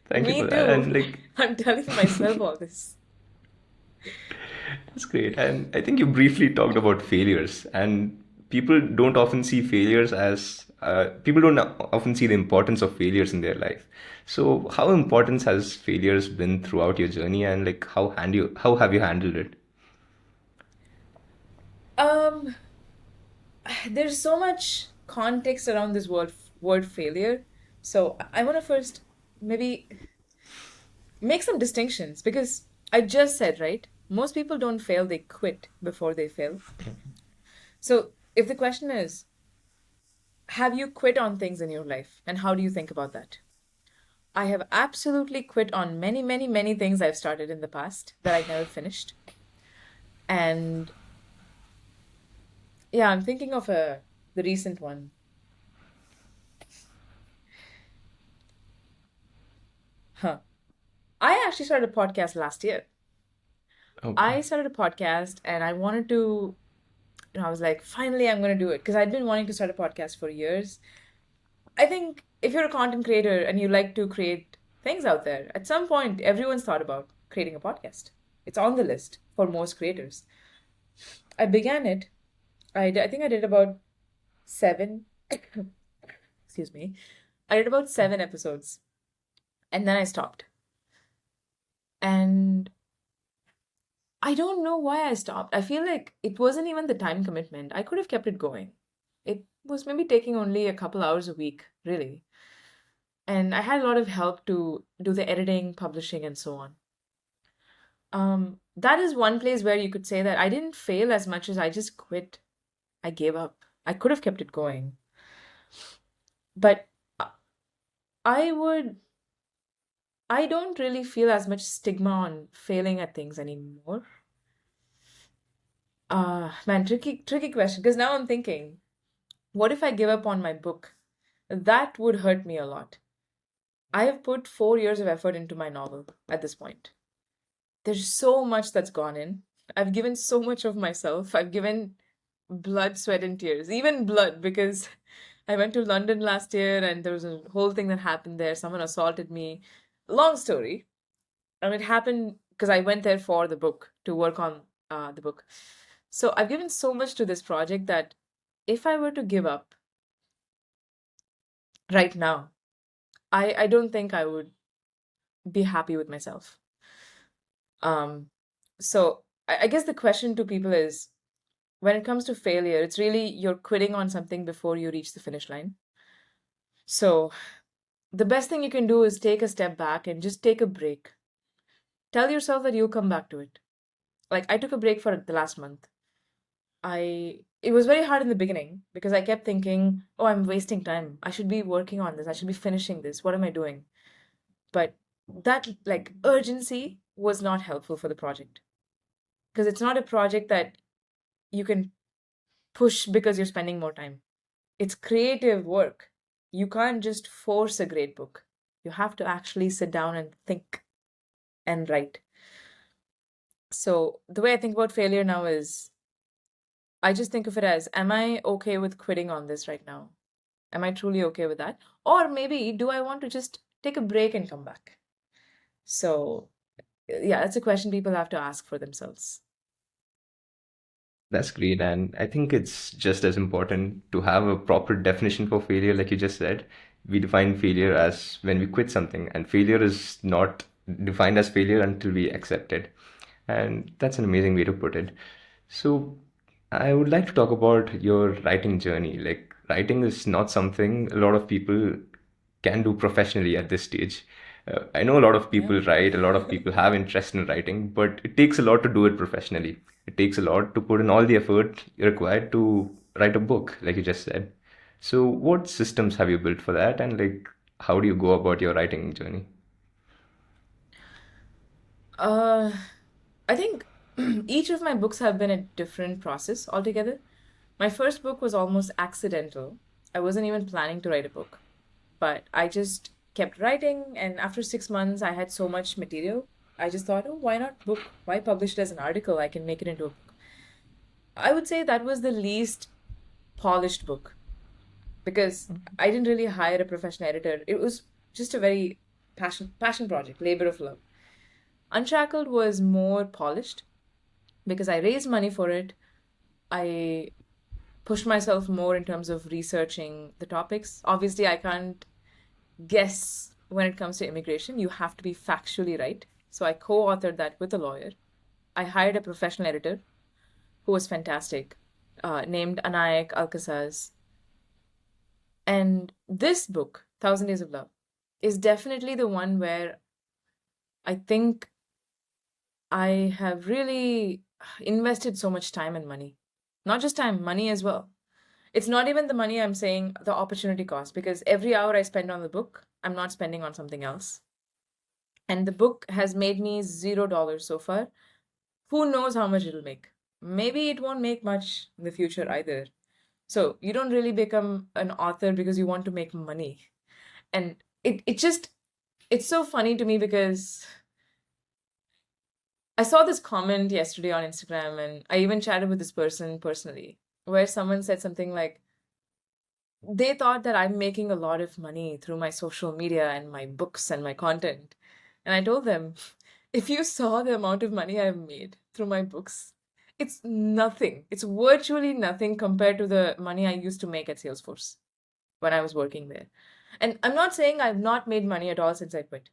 Thank you Me for that. too. And like, I'm telling myself all this. that's great. And I think you briefly talked about failures, and people don't often see failures as people don't often see the importance of failures in their life. So, how important has failures been throughout your journey, and like how have you handled it? Um, there's so much context around this word failure. So I want to first maybe make some distinctions because I just said, right? Most people don't fail, they quit before they fail. So if the question is, have you quit on things in your life? And how do you think about that? I have absolutely quit on many, many, many things I've started in the past that I never finished. And yeah, I'm thinking of the recent one. Huh. I actually started a podcast last year. Okay. I started a podcast and I wanted to, I was like, finally, I'm going to do it because I'd been wanting to start a podcast for years. I think if you're a content creator and you like to create things out there, at some point, everyone's thought about creating a podcast. It's on the list for most creators. I began it. I think I did about seven, excuse me. I did about 7 episodes and then I stopped. And I don't know why I stopped. I feel like it wasn't even the time commitment. I could have kept it going. It was maybe taking only a couple hours a week, really. And I had a lot of help to do the editing, publishing, and so on. That is one place where you could say that I didn't fail as much as I just quit. I gave up. I could have kept it going. But I would, I don't really feel as much stigma on failing at things anymore. Man, tricky question. Because now I'm thinking, what if I give up on my book? That would hurt me a lot. I have put 4 years of effort into my novel at this point. There's so much that's gone in. I've given so much of myself. I've given blood, sweat, and tears, even blood, because I went to London last year and there was a whole thing that happened there. Someone assaulted me. Long story. And it happened because I went there for the book to work on the book. So I've given so much to this project that if I were to give up right now, I don't think I would be happy with myself. So I guess the question to people is when it comes to failure, it's really you're quitting on something before you reach the finish line. So the best thing you can do is take a step back and just take a break. Tell yourself that you'll come back to it. Like I took a break for the last month. It was very hard in the beginning because I kept thinking, oh, I'm wasting time. I should be working on this. I should be finishing this. What am I doing? But that like urgency was not helpful for the project because it's not a project that you can push because you're spending more time. It's creative work. You can't just force a great book. You have to actually sit down and think and write. So the way I think about failure now is I just think of it as, am I okay with quitting on this right now? Am I truly okay with that? Or maybe do I want to just take a break and come back? So yeah, that's a question people have to ask for themselves. That's great. And I think it's just as important to have a proper definition for failure, like you just said. We define failure as when we quit something, and failure is not defined as failure until we accept it. And that's an amazing way to put it. So, I would like to talk about your writing journey. Like, writing is not something a lot of people can do professionally at this stage. I know a lot of Yeah. people write, a lot of people have interest in writing, but it takes a lot to do it professionally. It takes a lot to put in all the effort required to write a book, like you just said. So, what systems have you built for that, and like, how do you go about your writing journey? Uh, I think each of my books have been a different process altogether. My first book was almost accidental. I wasn't even planning to write a book, but I just kept writing, and after 6 months, I had so much material. I just thought, oh, why not book? Why publish it as an article? I can make it into a book. I would say that was the least polished book because I didn't really hire a professional editor. It was just a very passion project, labor of love. Unshackled was more polished because I raised money for it. I pushed myself more in terms of researching the topics. Obviously, I can't guess when it comes to immigration. You have to be factually right. So I co authored that with a lawyer. I hired a professional editor who was fantastic, named Anayak Alcazaz. And this book, Thousand Days of Love, is definitely the one where I think I have really invested so much time and money. Not just time, money as well. It's not even the money I'm saying, the opportunity cost, because every hour I spend on the book, I'm not spending on something else. And the book has made me $0 so far. Who knows how much it'll make? Maybe it won't make much in the future either. So you don't really become an author because you want to make money. And it just, it's so funny to me because I saw this comment yesterday on Instagram, and I even chatted with this person personally, where someone said something like, they thought that I'm making a lot of money through my social media and my books and my content. And I told them, if you saw the amount of money I've made through my books, it's nothing. It's virtually nothing compared to the money I used to make at Salesforce when I was working there. And I'm not saying I've not made money at all since I quit.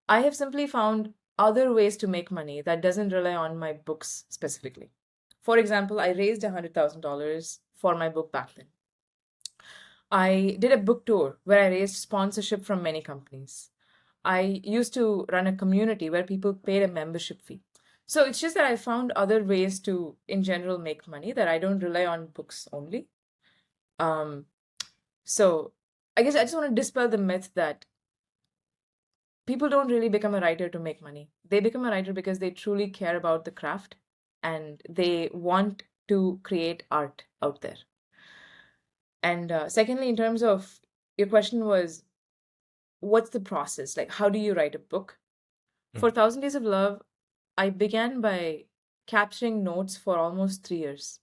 I have simply found other ways to make money that doesn't rely on my books specifically. For example, I raised $100,000 for my book back then. I did a book tour where I raised sponsorship from many companies. I used to run a community where people paid a membership fee. So it's just that I found other ways to, in general, make money that I don't rely on books only. Um, so I guess I just want to dispel the myth that people don't really become a writer to make money. They become a writer because they truly care about the craft and they want to create art out there. And secondly, in terms of your question was, what's the process? Like, how do you write a book? For Mm. Thousand Days of Love, I began by capturing notes for almost 3 years.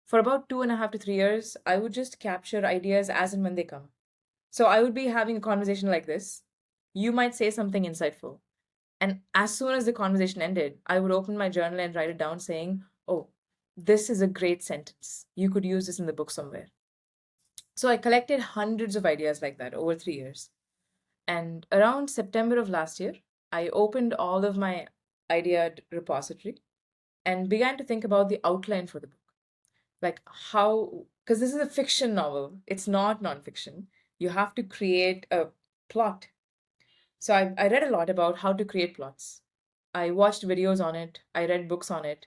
For about 2.5 to 3 years, I would just capture ideas as and when they come. So I would be having a conversation like this. You might say something insightful. And as soon as the conversation ended, I would open my journal and write it down saying, oh, this is a great sentence. You could use this in the book somewhere. So I collected hundreds of ideas like that over 3 years. And around September of last year, I opened all of my idea repository and began to think about the outline for the book. Like how, because this is a fiction novel, it's not nonfiction. You have to create a plot. So I read a lot about how to create plots. I watched videos on it, I read books on it.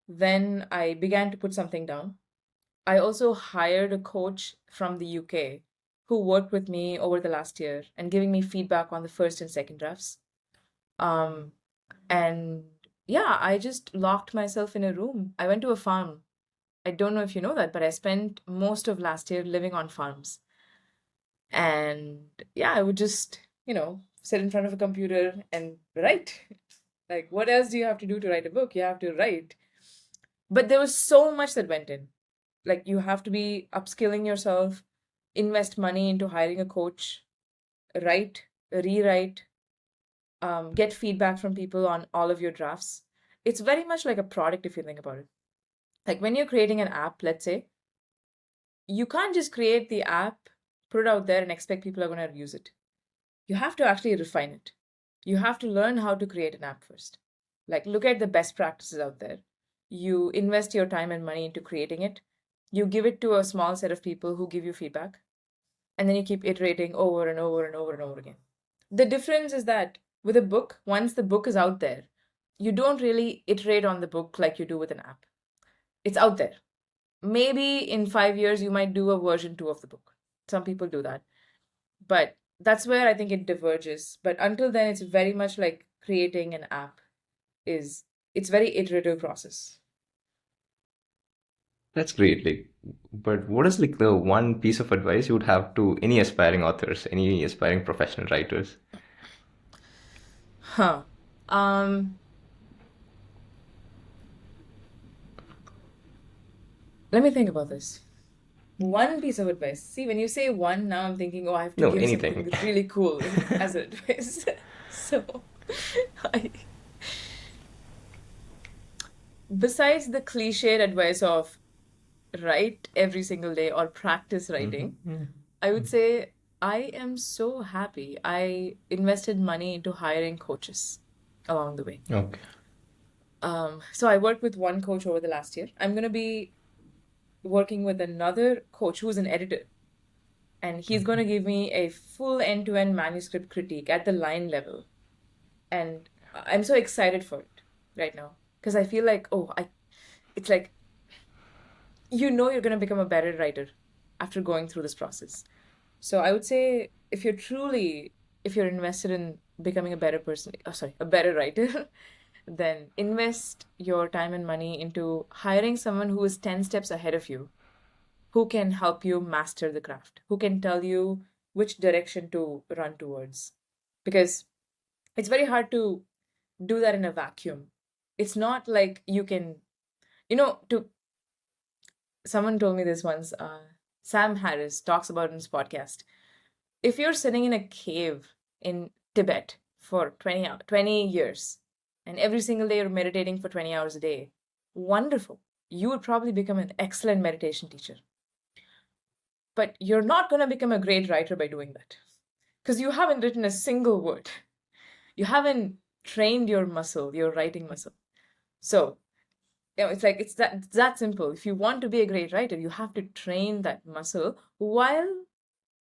Then I began to put something down. I also hired a coach from the UK who worked with me over the last year and giving me feedback on the first and second drafts. Um, and yeah, I just locked myself in a room. I went to a farm. I don't know if you know that, but I spent most of last year living on farms. And yeah, I would just, sit in front of a computer and write. Like, what else do you have to do to write a book? You have to write. But there was so much that went in. Like, you have to be upskilling yourself, invest money into hiring a coach, write, rewrite, get feedback from people on all of your drafts. It's very much like a product if you think about it. Like when you're creating an app, let's say, you can't just create the app, put it out there, and expect people are going to use it. You have to actually refine it. You have to learn how to create an app first. Like, look at the best practices out there. You invest your time and money into creating it. You give it to a small set of people who give you feedback. And then you keep iterating over and over and over and over again. The difference is that with a book, once the book is out there, you don't really iterate on the book like you do with an app. It's out there. Maybe in 5 years, you might do a version 2 of the book. Some people do that. But that's where I think it diverges. But until then, it's very much like creating an app is it's very iterative process. That's great. Like, but what is like the one piece of advice you would have to any aspiring authors, any aspiring professional writers? Huh. Um, Let me think about this. One piece of advice. See, when you say one, now I'm thinking, oh, I have to No, give something anything. really cool as advice. So, I, besides the cliched advice of write every single day or practice writing, I would say I am so happy I invested money into hiring coaches along the way. Okay. So I worked with one coach over the last year. I'm going to be working with another coach who's an editor, and he's going to give me a full end-to-end manuscript critique at the line level. And I'm so excited for it right now because I feel like, it's like you're going to become a better writer after going through this process. So I would say if you're invested in becoming a better person, oh, sorry, a better writer, then invest your time and money into hiring someone who is 10 steps ahead of you, who can help you master the craft, who can tell you which direction to run towards. Because it's very hard to do that in a vacuum. It's not like you can, to someone told me this once. Sam Harris talks about in his podcast. If you're sitting in a cave in Tibet for 20 years, and every single day you're meditating for 20 hours a day, wonderful. You would probably become an excellent meditation teacher. But you're not going to become a great writer by doing that because you haven't written a single word. You haven't trained your muscle, your writing muscle. So, it's that simple. If you want to be a great writer, you have to train that muscle while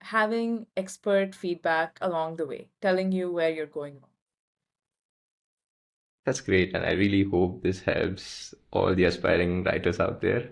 having expert feedback along the way, telling you where you're going wrong. That's great, and I really hope this helps all the aspiring writers out there.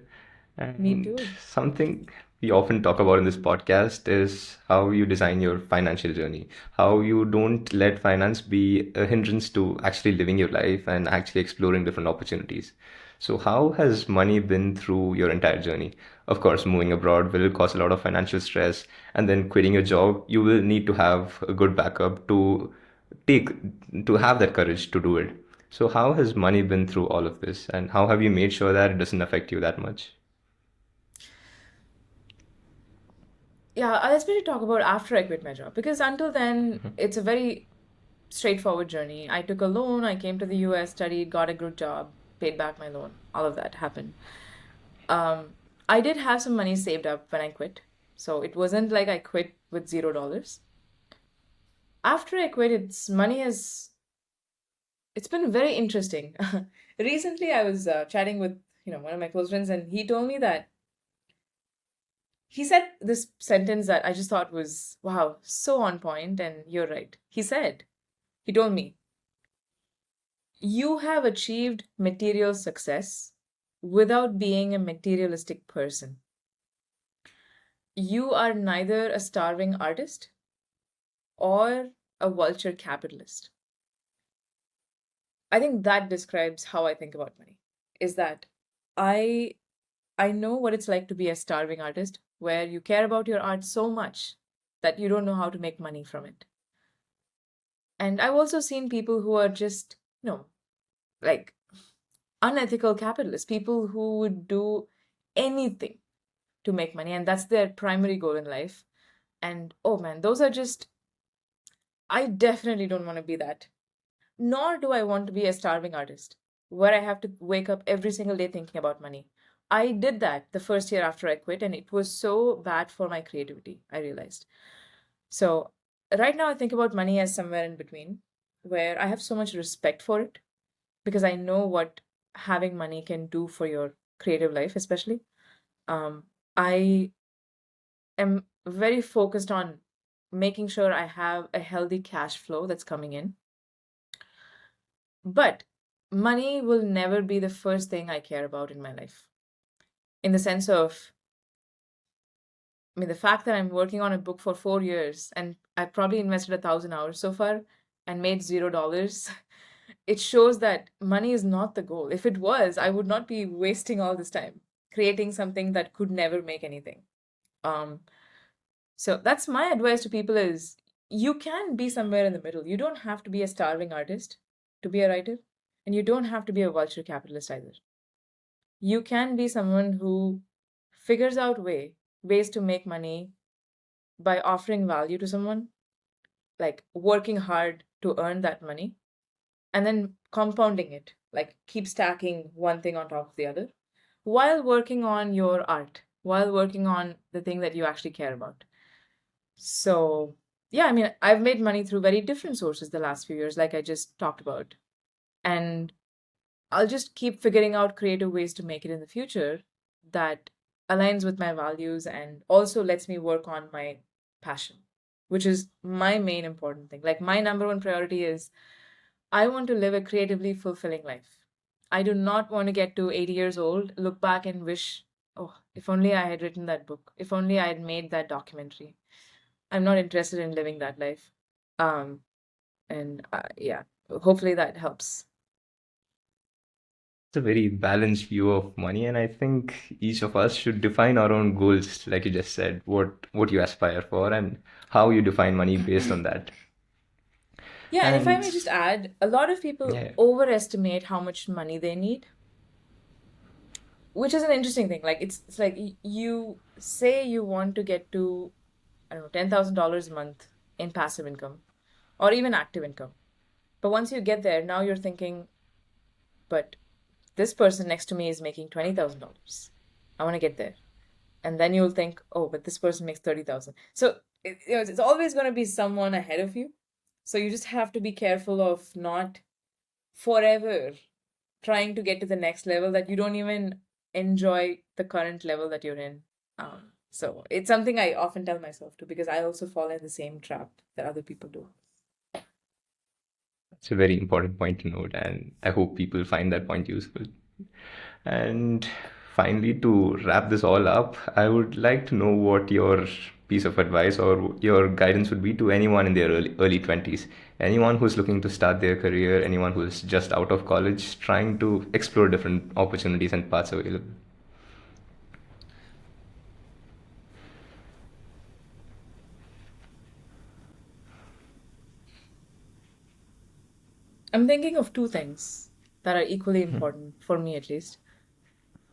Me And too. something we often talk about in this podcast is how you design your financial journey, how you don't let finance be a hindrance to actually living your life and actually exploring different opportunities. So, how has money been through your entire journey? Of course, moving abroad will cause a lot of financial stress, and then quitting your job, you will need to have a good backup take to have that courage to do it. So, how has money been through all of this, and how have you made sure that it doesn't affect you that much? Yeah, let's maybe talk about after I quit my job because until then, it's a very straightforward journey. I took a loan, I came to the US, studied, got a good job, paid back my loan. All of that happened. I did have some money saved up when I quit. So it wasn't like I quit with $0. After I quit, it's been very interesting. Recently, I was chatting with, one of my close friends, and he told me that he said this sentence that I just thought was, wow, so on point, and you're right. He told me, you have achieved material success without being a materialistic person. You are neither a starving artist or a vulture capitalist. I think that describes how I think about money. Is that I I know what it's like to be a starving artist where you care about your art so much that you don't know how to make money from it. And I've also seen people who are just, like unethical capitalists, people who would do anything to make money, and that's their primary goal in life. And oh man, those are just, I definitely don't want to be that. Nor do I want to be a starving artist where I have to wake up every single day thinking about money. I did that the first year after I quit, and it was so bad for my creativity, I realized. So, right now, I think about money as somewhere in between, where I have so much respect for it because I know what having money can do for your creative life, especially. Um, I am very focused on making sure I have a healthy cash flow that's coming in. But money will never be the first thing I care about in my life. In the sense of, I mean, the fact that I'm working on a book for 4 years and I've probably invested 1,000 hours so far and made $0 it shows that money is not the goal. If it was, I would not be wasting all this time creating something that could never make anything. Um, so that's my advice to people is you can be somewhere in the middle. You don't have to be a starving artist to be a writer, and you don't have to be a vulture capitalist either. You can be someone who figures out ways to make money by offering value to someone, like working hard to earn that money and then compounding it, like keep stacking one thing on top of the other while working on your art, while working on the thing that you actually care about. So, yeah, I mean, I've made money through very different sources the last few years, like I just talked about. And I'll just keep figuring out creative ways to make it in the future that aligns with my values and also lets me work on my passion, which is my main important thing. Like, my number one priority is I want to live a creatively fulfilling life. I do not want to get to 80 years old, look back and wish, oh, if only I had written that book, if only I had made that documentary. I'm not interested in living that life. Um, and yeah, hopefully that helps. It's a very balanced view of money, and I think each of us should define our own goals, like you just said, what you aspire for and how you define money based on that. Yeah, and if I And may just add, a lot of people yeah, overestimate how much money they need, which is an interesting thing. Like it's like you say you want to get to, I don't know, $10,000 a month in passive income or even active income. But once you get there, now you're thinking, but this person next to me is making $20,000. I want to get there. And then you'll think, oh, but this person makes 30,000. So it's always going to be someone ahead of you. So you just have to be careful of not forever trying to get to the next level that you don't even enjoy the current level that you're in. So it's something I often tell myself too, because I also fall in the same trap that other people do. it's a very important point to note, and I hope people find that point useful. And finally, to wrap this all up, I would like to know what your piece of advice or your guidance would be to anyone in their early 20s. Anyone who's looking to start their career, anyone who's just out of college, trying to explore different opportunities and paths available. I'm thinking of two things that are equally important, for me at least.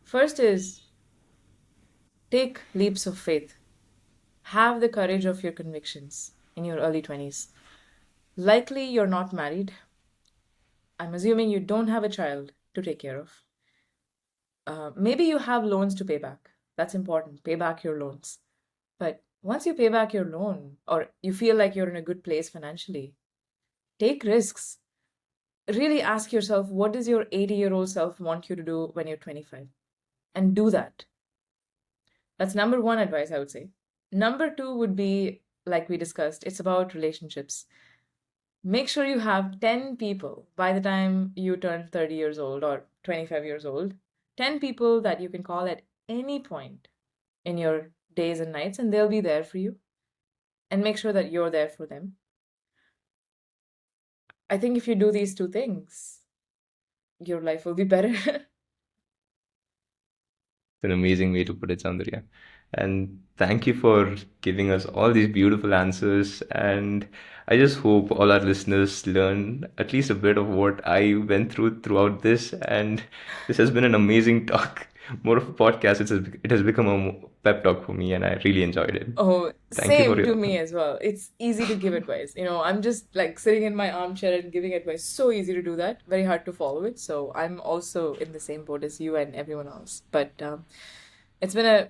First is take leaps of faith. Have the courage of your convictions in your early 20s. Likely you're not married. I'm assuming you don't have a child to take care of. Maybe you have loans to pay back. That's important. Pay back your loans. But once you pay back your loan or you feel like you're in a good place financially, take risks. Really ask yourself, what does your 80-year-old self want you to do when you're 25? And do that. That's number one advice, I would say. Number two would be, like we discussed, it's about relationships. Make sure you have 10 people by the time you turn 30 years old or 25 years old. 10 people that you can call at any point in your days and nights, and they'll be there for you. And make sure that you're there for them. I think if you do these two things, your life will be better. An amazing way to put it, Soundarya. And thank you for giving us all these beautiful answers. And I just hope all our listeners learn at least a bit of what I went through throughout this. And this has been an amazing talk. More of a podcast. It has become a pep talk for me, and I really enjoyed it. Oh, Thank you for same to your. me as well. It's easy to give advice. I'm just like sitting in my armchair and giving advice. So easy to do that. Very hard to follow it. So I'm also in the same boat as you and everyone else. But it's been a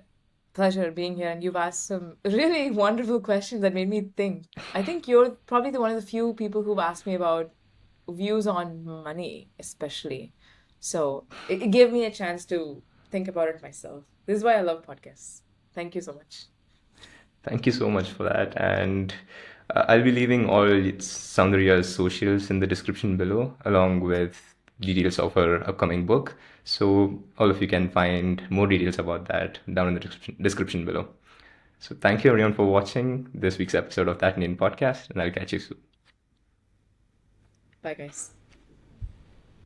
pleasure being here, and you've asked some really wonderful questions that made me think. I think you're probably the one of the few people who've asked me about views on money, especially. So it gave me a chance to think about it myself. This is why I love podcasts. Thank you so much. Thank you so much for that. And I'll be leaving all Soundarya's socials in the description below, along with details of her upcoming book. So all of you can find more details about that down in the description below. So thank you everyone for watching this week's episode of That Indian Podcast, and I'll catch you soon. Bye, guys.